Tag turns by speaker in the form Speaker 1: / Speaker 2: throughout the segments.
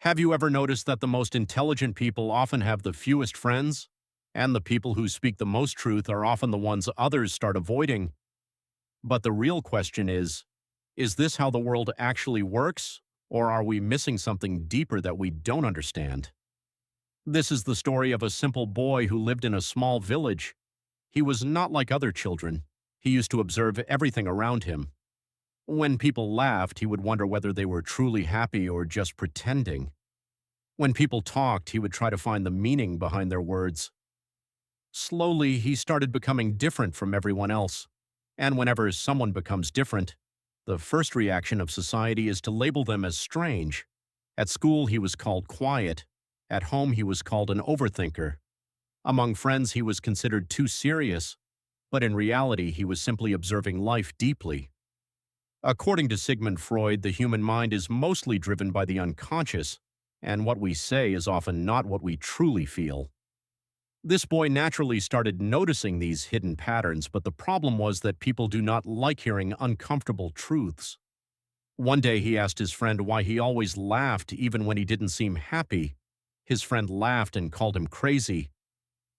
Speaker 1: Have you ever noticed that the most intelligent people often have the fewest friends? And the people who speak the most truth are often the ones others start avoiding. But the real question is this how the world actually works? Or are we missing something deeper that we don't understand? This is the story of a simple boy who lived in a small village. He was not like other children. He used to observe everything around him. When people laughed, he would wonder whether they were truly happy or just pretending. When people talked, he would try to find the meaning behind their words. Slowly, he started becoming different from everyone else. And whenever someone becomes different, the first reaction of society is to label them as strange. At school, he was called quiet. At home, he was called an overthinker. Among friends, he was considered too serious. But in reality, he was simply observing life deeply. According to Sigmund Freud, the human mind is mostly driven by the unconscious, and what we say is often not what we truly feel. This boy naturally started noticing these hidden patterns, but the problem was that people do not like hearing uncomfortable truths. One day he asked his friend why he always laughed even when he didn't seem happy. His friend laughed and called him crazy.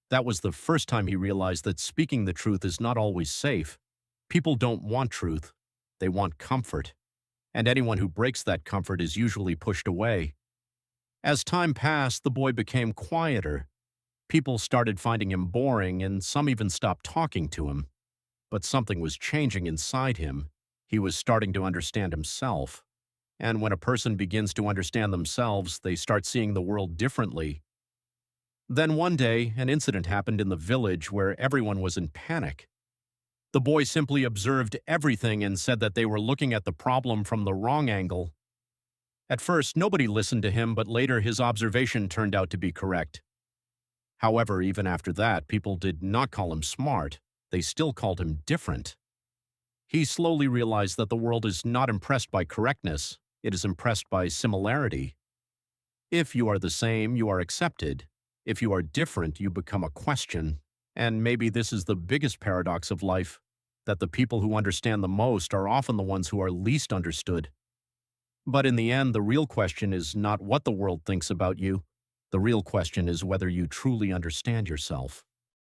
Speaker 1: That was the first time he realized that speaking the truth is not always safe. People don't want truth. They want comfort. And anyone who breaks that comfort is usually pushed away. As time passed, the boy became quieter. People started finding him boring, and some even stopped talking to him. But something was changing inside him. He was starting to understand himself. And when a person begins to understand themselves, they start seeing the world differently. Then one day, an incident happened in the village where everyone was in panic. The boy simply observed everything and said that they were looking at the problem from the wrong angle. At first, nobody listened to him, but later his observation turned out to be correct. However, even after that, people did not call him smart. They still called him different. He slowly realized that the world is not impressed by correctness. It is impressed by similarity. If you are the same, you are accepted. If you are different, you become a question. And maybe this is the biggest paradox of life, that the people who understand the most are often the ones who are least understood. But in the end, the real question is not what the world thinks about you. The real question is whether you truly understand yourself.